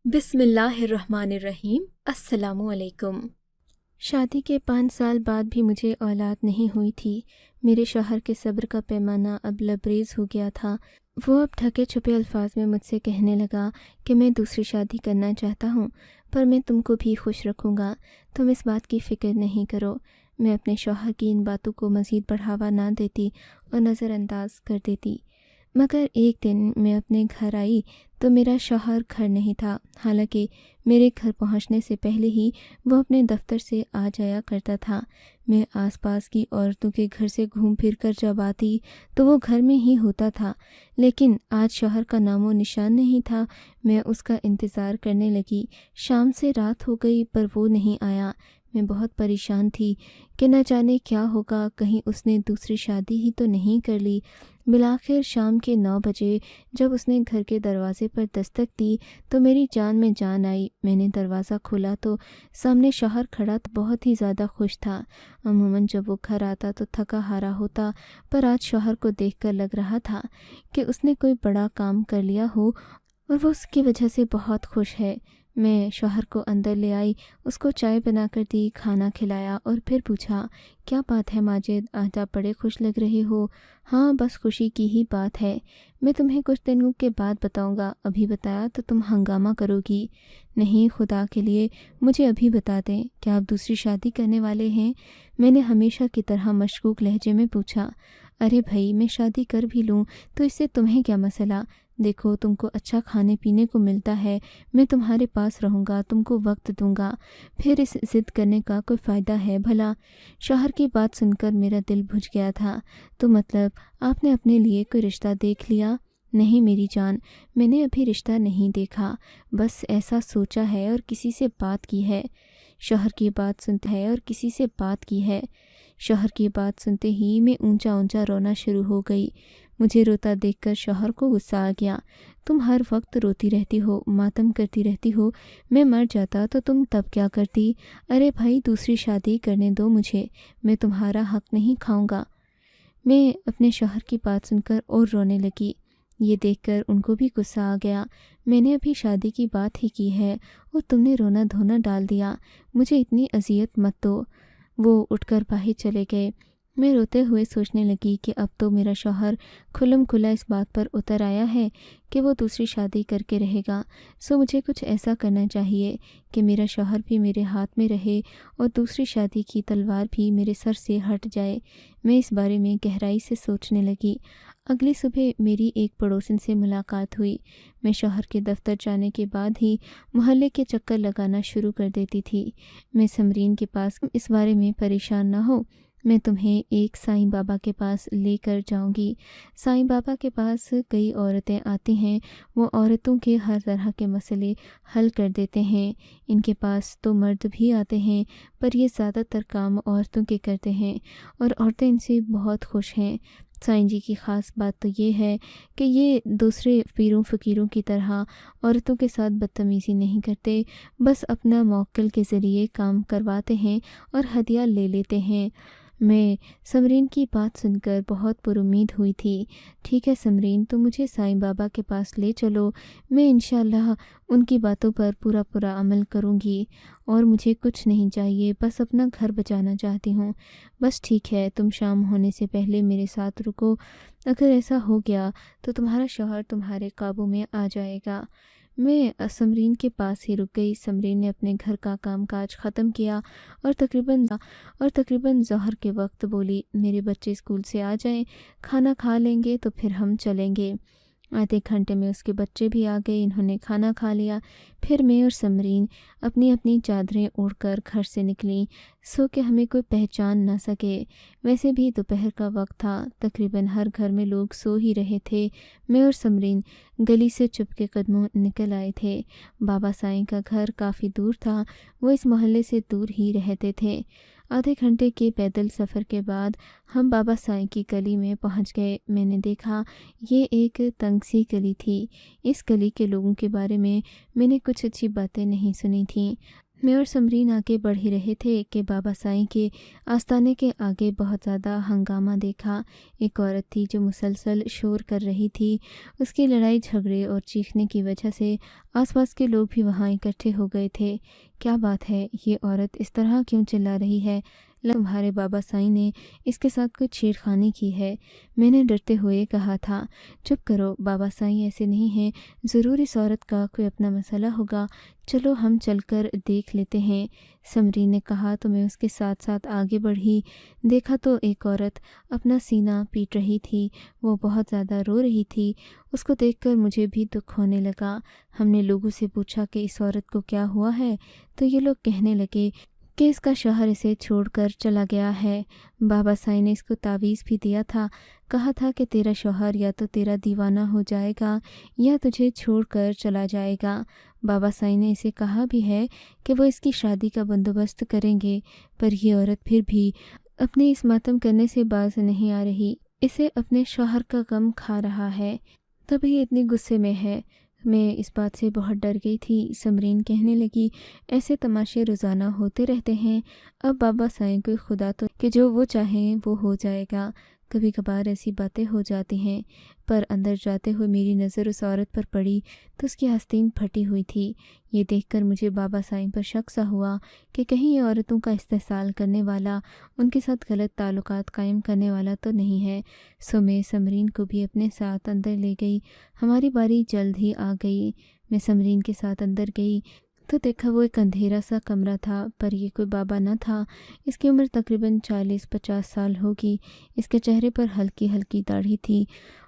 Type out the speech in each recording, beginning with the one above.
بسم اللہ الرحمن الرحیم۔ السلام علیکم۔ شادی کے 5 سال بعد بھی مجھے اولاد نہیں ہوئی تھی۔ میرے شوہر کے صبر کا پیمانہ اب لبریز ہو گیا تھا۔ وہ اب ڈھکے چھپے الفاظ میں مجھ سے کہنے لگا کہ میں دوسری شادی کرنا چاہتا ہوں، پر میں تم کو بھی خوش رکھوں گا، تم اس بات کی فکر نہیں کرو۔ میں اپنے شوہر کی ان باتوں کو مزید بڑھاوا نہ دیتی اور نظر انداز کر دیتی۔ مگر ایک دن میں اپنے گھر آئی تو میرا شوہر گھر نہیں تھا، حالانکہ میرے گھر پہنچنے سے پہلے ہی وہ اپنے دفتر سے آ جایا کرتا تھا۔ میں آس پاس کی عورتوں کے گھر سے گھوم پھر کر جب آتی تو وہ گھر میں ہی ہوتا تھا، لیکن آج شوہر کا نام و نشان نہیں تھا۔ میں اس کا انتظار کرنے لگی، شام سے رات ہو گئی پر وہ نہیں آیا۔ میں بہت پریشان تھی کہ نہ جانے کیا ہوگا، کہیں اس نے دوسری شادی ہی تو نہیں کر لی۔ بالآخر شام کے 9 بجے جب اس نے گھر کے دروازے پر دستک دی تو میری جان میں جان آئی۔ میں نے دروازہ کھولا تو سامنے شوہر کھڑا تو بہت ہی زیادہ خوش تھا۔ عموماً جب وہ گھر آتا تو تھکا ہارا ہوتا، پر آج شوہر کو دیکھ کر لگ رہا تھا کہ اس نے کوئی بڑا کام کر لیا ہو اور وہ اس کی وجہ سے بہت خوش ہے۔ میں شوہر کو اندر لے آئی، اس کو چائے بنا کر دی، کھانا کھلایا اور پھر پوچھا، کیا بات ہے ماجد، آج آپ بڑے خوش لگ رہے ہو؟ ہاں بس خوشی کی ہی بات ہے، میں تمہیں کچھ دنوں کے بعد بتاؤں گا، ابھی بتایا تو تم ہنگامہ کرو گی۔ نہیں، خدا کے لیے مجھے ابھی بتا دیں، کیا آپ دوسری شادی کرنے والے ہیں؟ میں نے ہمیشہ کی طرح مشکوک لہجے میں پوچھا۔ ارے بھائی، میں شادی کر بھی لوں تو اس سے تمہیں کیا مسئلہ؟ دیکھو، تم کو اچھا کھانے پینے کو ملتا ہے، میں تمہارے پاس رہوں گا، تم کو وقت دوں گا، پھر اس ضد کرنے کا کوئی فائدہ ہے بھلا؟ شوہر کی بات سن کر میرا دل بجھ گیا تھا۔ تو مطلب آپ نے اپنے لیے کوئی رشتہ دیکھ لیا؟ نہیں میری جان، میں نے ابھی رشتہ نہیں دیکھا، بس ایسا سوچا ہے اور کسی سے بات کی ہے۔ شوہر کی بات سنتے ہے اور کسی سے بات کی ہے۔ شوہر کی بات سنتے ہی میں اونچا اونچا رونا شروع ہو گئی۔ مجھے روتا دیکھ کر شوہر کو غصہ آ گیا۔ تم ہر وقت روتی رہتی ہو، ماتم کرتی رہتی ہو، میں مر جاتا تو تم تب کیا کرتی؟ ارے بھائی، دوسری شادی کرنے دو مجھے، میں تمہارا حق نہیں کھاؤں گا۔ میں اپنے شوہر کی بات سن کر اور رونے لگی۔ یہ دیکھ کر ان کو بھی غصہ آ گیا۔ میں نے ابھی شادی کی بات ہی کی ہے اور تم نے رونا دھونا ڈال دیا، مجھے اتنی اذیت مت دو۔ وہ اٹھ کر باہر چلے گئے۔ میں روتے ہوئے سوچنے لگی کہ اب تو میرا شوہر کھلم کھلا اس بات پر اتر آیا ہے کہ وہ دوسری شادی کر کے رہے گا، سو مجھے کچھ ایسا کرنا چاہیے کہ میرا شوہر بھی میرے ہاتھ میں رہے اور دوسری شادی کی تلوار بھی میرے سر سے ہٹ جائے۔ میں اس بارے میں گہرائی سے سوچنے لگی۔ اگلی صبح میری ایک پڑوسن سے ملاقات ہوئی۔ میں شوہر کے دفتر جانے کے بعد ہی محلے کے چکر لگانا شروع کر دیتی تھی۔ میں سمرین کے پاس، اس بارے میں پریشان نہ ہو، میں تمہیں ایک سائیں بابا کے پاس لے کر جاؤں گی۔ سائیں بابا کے پاس کئی عورتیں آتی ہیں، وہ عورتوں کے ہر طرح کے مسئلے حل کر دیتے ہیں۔ ان کے پاس تو مرد بھی آتے ہیں، پر یہ زیادہ تر کام عورتوں کے کرتے ہیں اور عورتیں ان سے بہت خوش ہیں۔ سائیں جی کی خاص بات تو یہ ہے کہ یہ دوسرے پیروں فقیروں کی طرح عورتوں کے ساتھ بدتمیزی نہیں کرتے، بس اپنا موکل کے ذریعے کام کرواتے ہیں اور ہدیہ لے لیتے ہیں۔ میں سمرین کی بات سن کر بہت پر امید ہوئی تھی۔ ٹھیک ہے سمرین، تو مجھے سائیں بابا کے پاس لے چلو، میں انشاءاللہ ان کی باتوں پر پورا عمل کروں گی، اور مجھے کچھ نہیں چاہیے، بس اپنا گھر بچانا چاہتی ہوں۔ بس ٹھیک ہے، تم شام ہونے سے پہلے میرے ساتھ رکو، اگر ایسا ہو گیا تو تمہارا شوہر تمہارے قابو میں آ جائے گا۔ میں سمرین کے پاس ہی رک گئی۔ سمرین نے اپنے گھر کا کام کاج ختم کیا اور تقریباً ظہر کے وقت بولی، میرے بچے اسکول سے آ جائیں، کھانا کھا لیں گے تو پھر ہم چلیں گے۔ آدھے گھنٹے میں اس کے بچے بھی آ گئے، انہوں نے کھانا کھا لیا۔ پھر میں اور سمرین اپنی اپنی چادریں اوڑھ کر گھر سے نکلیں، سو کہ ہمیں کوئی پہچان نہ سکے۔ ویسے بھی دوپہر کا وقت تھا، تقریباً ہر گھر میں لوگ سو ہی رہے تھے۔ میں اور سمرین گلی سے چپ کے قدموں نکل آئے تھے۔ بابا سائیں کا گھر کافی دور تھا، وہ اس محلے سے دور ہی رہتے تھے۔ آدھے گھنٹے کے پیدل سفر کے بعد ہم بابا سائیں کی گلی میں پہنچ گئے۔ میں نے دیکھا یہ ایک تنگ سی گلی تھی۔ اس گلی کے لوگوں کے بارے میں نے کچھ اچھی باتیں نہیں سنی تھیں، میں اور سمرین آگے بڑھ ہی رہے تھے کہ بابا سائیں کے آستانے کے آگے بہت زیادہ ہنگامہ دیکھا۔ ایک عورت تھی جو مسلسل شور کر رہی تھی۔ اس کی لڑائی جھگڑے اور چیخنے کی وجہ سے آس پاس کے لوگ بھی وہاں اکٹھے ہو گئے تھے۔ کیا بات ہے، یہ عورت اس طرح کیوں چلا رہی ہے؟ تمہارے بابا سائیں نے اس کے ساتھ کچھ چھیڑخانی کی ہے، میں نے ڈرتے ہوئے کہا تھا۔ چپ کرو، بابا سائیں ایسے نہیں ہیں، ضرور اس عورت کا کوئی اپنا مسئلہ ہوگا، چلو ہم چل کر دیکھ لیتے ہیں، سمرین نے کہا تو میں اس کے ساتھ ساتھ آگے بڑھی۔ دیکھا تو ایک عورت اپنا سینہ پیٹ رہی تھی، وہ بہت زیادہ رو رہی تھی۔ اس کو دیکھ کر مجھے بھی دکھ ہونے لگا۔ ہم نے لوگوں سے پوچھا کہ اس عورت کو کیا ہوا ہے، تو یہ لوگ کہنے لگے کہ اس کا شوہر اسے چھوڑ کر چلا گیا ہے۔ بابا سائیں نے اس کو تعویذ بھی دیا تھا، کہا تھا کہ تیرا شوہر یا تو تیرا دیوانہ ہو جائے گا یا تجھے چھوڑ کر چلا جائے گا۔ بابا سائیں نے اسے کہا بھی ہے کہ وہ اس کی شادی کا بندوبست کریں گے، پر یہ عورت پھر بھی اپنے اس ماتم کرنے سے باز نہیں آ رہی۔ اسے اپنے شوہر کا غم کھا رہا ہے، تبھی اتنی غصے میں ہے۔ میں اس بات سے بہت ڈر گئی تھی۔ سمرین کہنے لگی، ایسے تماشے روزانہ ہوتے رہتے ہیں، اب بابا سائیں کوئی خدا تو کہ جو وہ چاہیں وہ ہو جائے گا، کبھی کبھار ایسی باتیں ہو جاتی ہیں۔ پر اندر جاتے ہوئے میری نظر اس عورت پر پڑی تو اس کی آستین پھٹی ہوئی تھی۔ یہ دیکھ کر مجھے بابا سائیں پر شک سا ہوا کہ کہیں یہ عورتوں کا استحصال کرنے والا، ان کے ساتھ غلط تعلقات قائم کرنے والا تو نہیں ہے۔ سو میں سمرین کو بھی اپنے ساتھ اندر لے گئی۔ ہماری باری جلد ہی آ گئی۔ میں سمرین کے ساتھ اندر گئی تو دیکھا وہ ایک اندھیرا سا کمرہ تھا، پر یہ کوئی بابا نہ تھا۔ اس کی عمر تقریباً 40-50 سال ہوگی۔ اس کے چہرے پر ہلکی ہلکی داڑھی تھی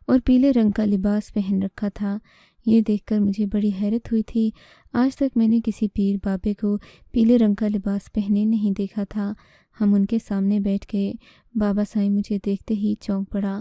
اور پیلے رنگ کا لباس پہن رکھا تھا۔ یہ دیکھ کر مجھے بڑی حیرت ہوئی تھی۔ آج تک میں نے کسی پیر بابے کو پیلے رنگ کا لباس پہنے نہیں دیکھا تھا۔ ہم ان کے سامنے بیٹھ گئے۔ بابا سائیں مجھے دیکھتے ہی چونک پڑا۔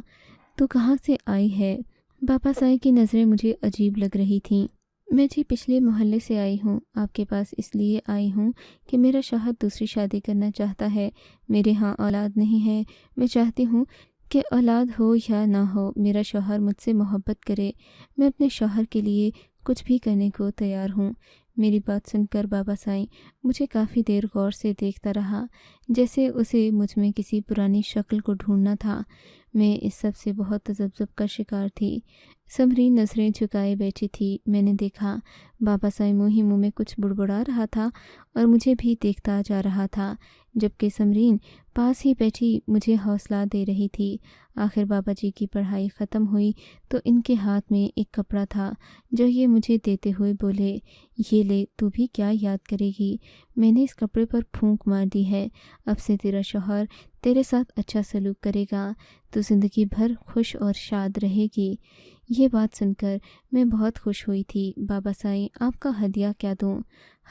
تو کہاں سے آئی ہے؟ بابا سائیں کی نظریں مجھے عجیب لگ رہی تھیں۔ میں جی پچھلے محلے سے آئی ہوں، آپ کے پاس اس لیے آئی ہوں کہ میرا شوہر دوسری شادی کرنا چاہتا ہے۔ میرے ہاں اولاد نہیں ہے۔ میں چاہتی ہوں کہ اولاد ہو یا نہ ہو، میرا شوہر مجھ سے محبت کرے۔ میں اپنے شوہر کے لیے کچھ بھی کرنے کو تیار ہوں۔ میری بات سن کر بابا سائیں مجھے کافی دیر غور سے دیکھتا رہا، جیسے اسے مجھ میں کسی پرانی شکل کو ڈھونڈنا تھا۔ میں اس سب سے بہت تذبذب کا شکار تھی۔ سمرین نظریں جھکائے بیٹھی تھی۔ میں نے دیکھا بابا سائیں منہ ہی منہ میں کچھ بڑبڑا رہا تھا اور مجھے بھی دیکھتا جا رہا تھا، جبکہ سمرین پاس ہی بیٹھی مجھے حوصلہ دے رہی تھی۔ آخر بابا جی کی پڑھائی ختم ہوئی تو ان کے ہاتھ میں ایک کپڑا تھا جو یہ مجھے دیتے ہوئے بولے، یہ لے، تو بھی کیا یاد کرے گی؟ میں نے اس کپڑے پر پھونک مار دی ہے۔ اب سے تیرا شوہر تیرے ساتھ اچھا سلوک کرے گا، تو زندگی بھر خوش اور شاد رہے گی۔ یہ بات سن کر میں بہت خوش ہوئی تھی۔ بابا سائیں، آپ کا ہدیہ کیا دوں؟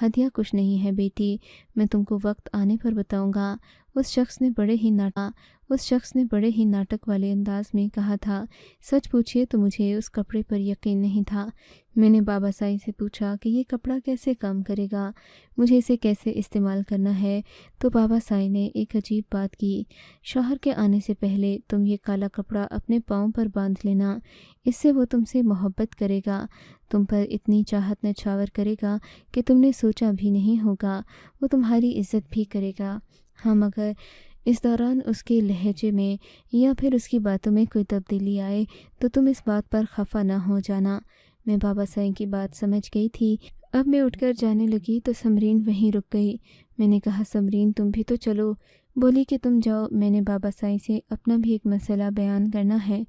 ہدیہ کچھ نہیں ہے بیٹی، میں تم کو وقت آنے پر بتاؤں گا۔ اس شخص نے بڑے ہی ناٹک والے انداز میں کہا تھا۔ سچ پوچھئے تو مجھے اس کپڑے پر یقین نہیں تھا۔ میں نے بابا سائیں سے پوچھا کہ یہ کپڑا کیسے کام کرے گا، مجھے اسے کیسے استعمال کرنا ہے، تو بابا سائیں نے ایک عجیب بات کی۔ شوہر کے آنے سے پہلے تم یہ کالا کپڑا اپنے پاؤں پر باندھ لینا، اس سے وہ تم سے محبت کرے گا، تم پر اتنی چاہت نچھاور کرے گا کہ تم نے سوچا بھی نہیں ہوگا۔ وہ تمہاری عزت بھی کرے گا۔ ہاں، مگر اس دوران اس کے لہجے میں یا پھر اس کی باتوں میں کوئی تبدیلی آئے تو تم اس بات پر خفا نہ ہو جانا۔ میں بابا سائیں کی بات سمجھ گئی تھی۔ اب میں اٹھ کر جانے لگی تو سمرین وہیں رک گئی۔ میں نے کہا، سمرین تم بھی تو چلو۔ بولی کہ تم جاؤ، میں نے بابا سائیں سے اپنا بھی ایک مسئلہ بیان کرنا ہے۔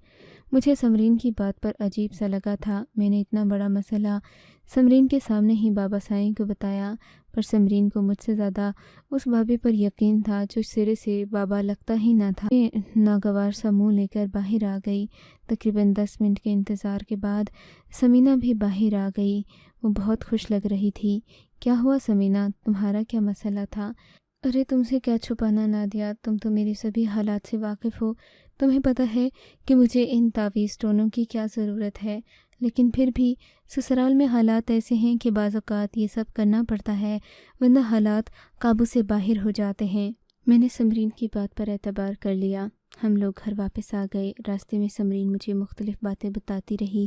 مجھے سمرین کی بات پر عجیب سا لگا تھا۔ میں نے اتنا بڑا مسئلہ سمرین کے سامنے ہی بابا سائیں کو بتایا، پر سمرین کو مجھ سے زیادہ اس بابے پر یقین تھا جو سرے سے بابا لگتا ہی نہ تھا۔ میں ناگوار سا منہ لے کر باہر آ گئی۔ تقریباً 10 منٹ کے انتظار کے بعد سمینہ بھی باہر آ گئی۔ وہ بہت خوش لگ رہی تھی۔ کیا ہوا سمینہ، تمہارا کیا مسئلہ تھا؟ ارے تم سے کیا چھپانا نادیہ، تم تو میری سبھی حالات سے واقف ہو۔ تمہیں پتہ ہے کہ مجھے ان تعویذ ٹونوں کی کیا ضرورت ہے، لیکن پھر بھی سسرال میں حالات ایسے ہیں کہ بعض اوقات یہ سب کرنا پڑتا ہے، ورنہ حالات قابو سے باہر ہو جاتے ہیں۔ میں نے سمرین کی بات پر اعتبار کر لیا۔ ہم لوگ گھر واپس آ گئے۔ راستے میں سمرین مجھے مختلف باتیں بتاتی رہی۔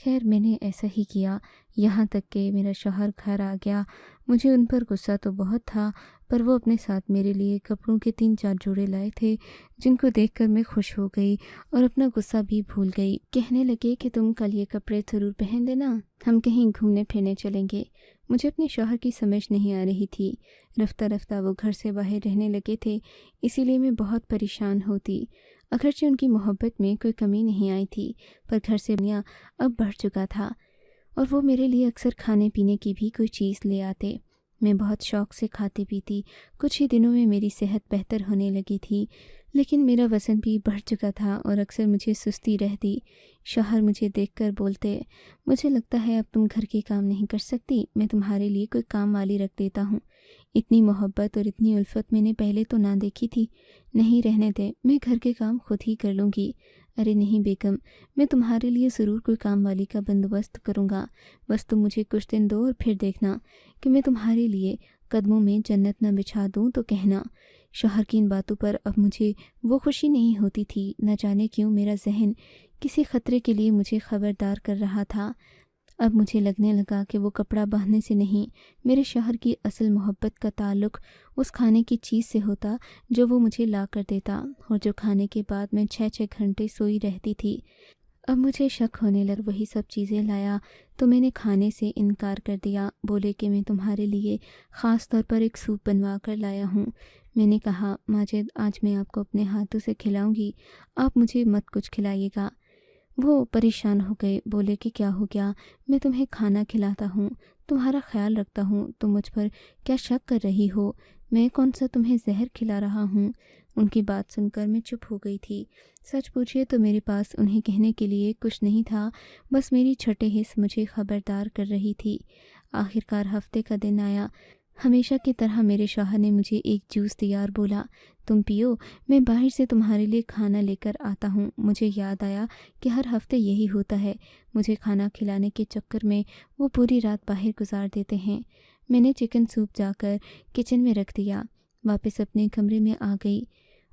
خیر میں نے ایسا ہی کیا، یہاں تک کہ میرا شوہر گھر آ گیا۔ مجھے ان پر غصہ تو بہت تھا، پر وہ اپنے ساتھ میرے لیے کپڑوں کے 3-4 جوڑے لائے تھے، جن کو دیکھ کر میں خوش ہو گئی اور اپنا غصہ بھی بھول گئی۔ کہنے لگے کہ تم کل یہ کپڑے ضرور پہن لینا، ہم کہیں گھومنے پھرنے چلیں گے۔ مجھے اپنے شوہر کی سمجھ نہیں آ رہی تھی۔ رفتہ رفتہ وہ گھر سے باہر رہنے لگے تھے، اسی لیے میں بہت پریشان ہوتی۔ اگرچہ ان کی محبت میں کوئی کمی نہیں آئی تھی، پر گھر سے دنیا اب بڑھ چکا تھا اور وہ میرے لیے اکثر کھانے پینے کی بھی کوئی چیز لے آتے۔ میں بہت شوق سے کھاتی پیتی۔ کچھ ہی دنوں میں میری صحت بہتر ہونے لگی تھی، لیکن میرا وزن بھی بڑھ چکا تھا اور اکثر مجھے سستی رہتی۔ شوہر مجھے دیکھ کر بولتے، مجھے لگتا ہے اب تم گھر کے کام نہیں کر سکتی، میں تمہارے لیے کوئی کام والی رکھ دیتا ہوں۔ اتنی محبت اور اتنی الفت میں نے پہلے تو نہ دیکھی تھی۔ نہیں، رہنے دے، میں گھر کے کام خود ہی کر لوں گی۔ ارے نہیں بیگم، میں تمہارے لیے ضرور کوئی کام والی کا بندوبست کروں گا، بس تم مجھے کچھ دن دو اور پھر دیکھنا کہ میں تمہارے لیے قدموں میں جنت نہ بچھا دوں تو کہنا۔ شوہر کی ان باتوں پر اب مجھے وہ خوشی نہیں ہوتی تھی، نہ جانے کیوں میرا ذہن کسی خطرے کے لیے مجھے خبردار کر رہا تھا۔ اب مجھے لگنے لگا کہ وہ کپڑا باندھنے سے نہیں، میرے شوہر کی اصل محبت کا تعلق اس کھانے کی چیز سے ہوتا جو وہ مجھے لا کر دیتا، اور جو کھانے کے بعد میں 6 گھنٹے سوئی رہتی تھی۔ اب مجھے شک ہونے لگ، وہی سب چیزیں لایا تو میں نے کھانے سے انکار کر دیا۔ بولے کہ میں تمہارے لیے خاص طور پر ایک سوپ بنوا کر لایا ہوں۔ میں نے کہا، ماجد آج میں آپ کو اپنے ہاتھوں سے کھلاؤں گی، آپ مجھے مت کچھ کھلائیے گا۔ وہ پریشان ہو گئے، بولے کہ کیا ہو گیا، میں تمہیں کھانا کھلاتا ہوں، تمہارا خیال رکھتا ہوں، تم مجھ پر کیا شک کر رہی ہو؟ میں کون سا تمہیں زہر کھلا رہا ہوں؟ ان کی بات سن کر میں چپ ہو گئی تھی۔ سچ پوچھئے تو میرے پاس انہیں کہنے کے لیے کچھ نہیں تھا، بس میری چھٹے حس مجھے خبردار کر رہی تھی۔ آخرکار ہفتے کا دن آیا۔ ہمیشہ کی طرح میرے شوہر نے مجھے ایک جوس دیا اور بولا، تم پیو، میں باہر سے تمہارے لیے کھانا لے کر آتا ہوں۔ مجھے یاد آیا کہ ہر ہفتے یہی ہوتا ہے، مجھے کھانا کھلانے کے چکر میں وہ پوری رات باہر گزار دیتے ہیں۔ میں نے چکن سوپ جا کر کچن میں رکھ دیا، واپس اپنے کمرے میں آ گئی۔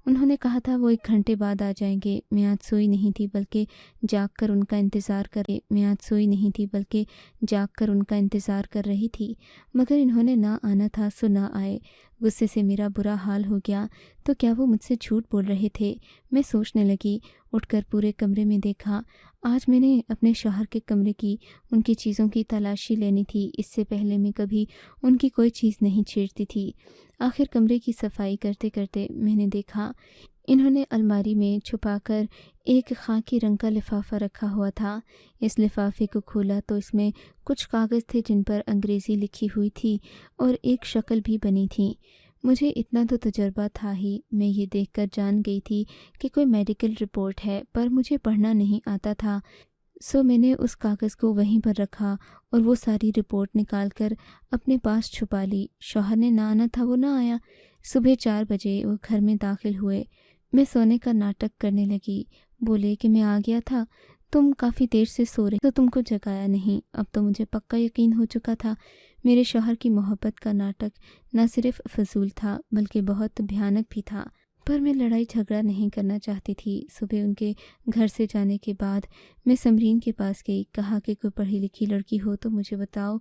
انہوں نے کہا تھا وہ 1 گھنٹے بعد آ جائیں گے۔ میں آج سوئی نہیں تھی بلکہ جاگ کر ان کا انتظار کر رہی تھی، مگر انہوں نے نہ آنا تھا سو نہ آئے۔ غصے سے میرا برا حال ہو گیا، تو کیا وہ مجھ سے جھوٹ بول رہے تھے؟ میں سوچنے لگی۔ اٹھ کر پورے کمرے میں دیکھا۔ آج میں نے اپنے شوہر کے کمرے کی ان کی چیزوں کی تلاشی لینی تھی، اس سے پہلے میں کبھی ان کی کوئی چیز نہیں چھیڑتی تھی۔ آخر کمرے کی صفائی کرتے کرتے میں نے دیکھا انہوں نے الماری میں چھپا کر ایک خاکی رنگ کا لفافہ رکھا ہوا تھا۔ اس لفافے کو کھولا تو اس میں کچھ کاغذ تھے جن پر انگریزی لکھی ہوئی تھی اور ایک شکل بھی بنی تھی۔ مجھے اتنا تو تجربہ تھا ہی، میں یہ دیکھ کر جان گئی تھی کہ کوئی میڈیکل رپورٹ ہے، پر مجھے پڑھنا نہیں آتا تھا، سو میں نے اس کاغذ کو وہیں پر رکھا اور وہ ساری رپورٹ نکال کر اپنے پاس چھپا لی۔ شوہر نے نہ آنا تھا، وہ نہ آیا۔ صبح 4 بجے وہ گھر میں داخل ہوئے۔ میں سونے کا ناٹک کرنے لگی۔ بولے کہ میں آ گیا تھا، تم کافی دیر سے سو رہے تو تم کو جگایا نہیں۔ اب تو مجھے پکا یقین ہو چکا تھا میرے شوہر کی محبت کا ناٹک نہ صرف فضول تھا بلکہ بہت بھیانک بھی تھا، پر میں لڑائی جھگڑا نہیں کرنا چاہتی تھی۔ صبح ان کے گھر سے جانے کے بعد میں سمرین کے پاس گئی، کہا کہ کوئی پڑھی لکھی لڑکی ہو تو مجھے بتاؤ۔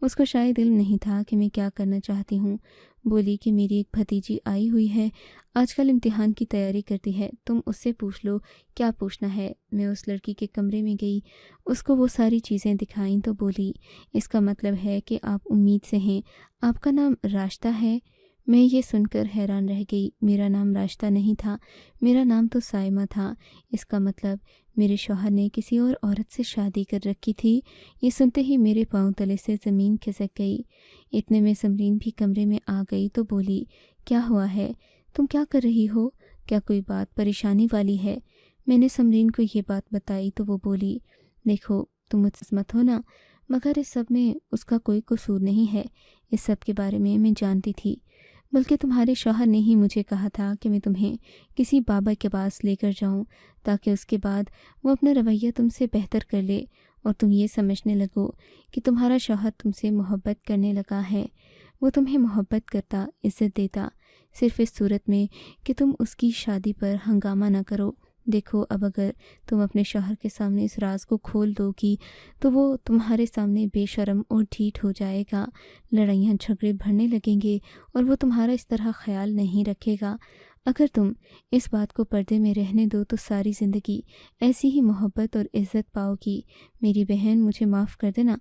اس کو شاید علم نہیں تھا کہ میں کیا کرنا چاہتی ہوں۔ بولی کہ میری ایک بھتیجی آئی ہوئی ہے، آج کل امتحان کی تیاری کرتی ہے، تم اس سے پوچھ لو کیا پوچھنا ہے۔ میں اس لڑکی کے کمرے میں گئی، اس کو وہ ساری چیزیں دکھائیں تو بولی، اس کا مطلب ہے کہ آپ امید سے ہیں، آپ کا نام راشدہ ہے؟ میں یہ سن کر حیران رہ گئی۔ میرا نام راشدہ نہیں تھا، میرا نام تو سائمہ تھا۔ اس کا مطلب میرے شوہر نے کسی اور عورت سے شادی کر رکھی تھی۔ یہ سنتے ہی میرے پاؤں تلے سے زمین کھسک گئی۔ اتنے میں سمرین بھی کمرے میں آ گئی تو بولی، کیا ہوا ہے؟ تم کیا کر رہی ہو؟ کیا کوئی بات پریشانی والی ہے؟ میں نے سمرین کو یہ بات بتائی تو وہ بولی، دیکھو تم مجھ سے مت ہونا، مگر اس سب میں اس کا کوئی قصور نہیں ہے، اس سب کے بارے میں جانتی تھی، بلکہ تمہارے شوہر نے ہی مجھے کہا تھا کہ میں تمہیں کسی بابا کے پاس لے کر جاؤں تاکہ اس کے بعد وہ اپنا رویہ تم سے بہتر کر لے اور تم یہ سمجھنے لگو کہ تمہارا شوہر تم سے محبت کرنے لگا ہے۔ وہ تمہیں محبت کرتا، عزت دیتا، صرف اس صورت میں کہ تم اس کی شادی پر ہنگامہ نہ کرو۔ دیکھو اب اگر تم اپنے شوہر کے سامنے اس راز کو کھول دو گی تو وہ تمہارے سامنے بے شرم اور ڈھیٹ ہو جائے گا، لڑائیاں جھگڑے بڑھنے لگیں گے اور وہ تمہارا اس طرح خیال نہیں رکھے گا۔ اگر تم اس بات کو پردے میں رہنے دو تو ساری زندگی ایسی ہی محبت اور عزت پاؤ گی۔ میری بہن، مجھے معاف کر دینا،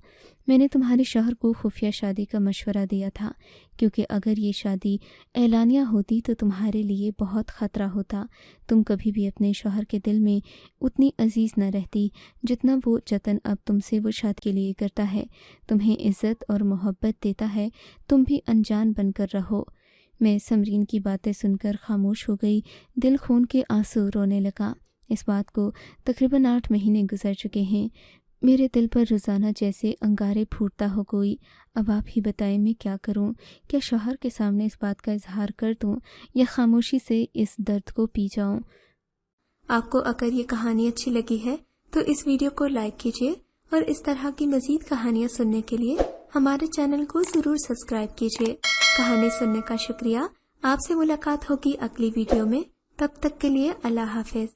میں نے تمہارے شوہر کو خفیہ شادی کا مشورہ دیا تھا، کیونکہ اگر یہ شادی اعلانیہ ہوتی تو تمہارے لیے بہت خطرہ ہوتا۔ تم کبھی بھی اپنے شوہر کے دل میں اتنی عزیز نہ رہتی جتنا وہ جتن اب تم سے وہ شادی کے لیے کرتا ہے، تمہیں عزت اور محبت دیتا ہے، تم بھی انجان بن کر رہو۔ میں سمرین کی باتیں سن کر خاموش ہو گئی، دل خون کے آنسو رونے لگا۔ اس بات کو تقریباً 8 مہینے گزر چکے ہیں، میرے دل پر روزانہ جیسے انگارے پھوٹتا ہو کوئی۔ اب آپ ہی بتائیں میں کیا کروں؟ کیا شوہر کے سامنے اس بات کا اظہار کر دوں یا خاموشی سے اس درد کو پی جاؤں؟ آپ کو اگر یہ کہانی اچھی لگی ہے تو اس ویڈیو کو لائک کیجیے اور اس طرح کی مزید کہانیاں سننے کے لیے ہمارے چینل کو ضرور سبسکرائب کیجیے۔ کہانی سننے کا شکریہ۔ آپ سے ملاقات ہوگی اگلی ویڈیو میں، تب تک کے لیے اللہ حافظ۔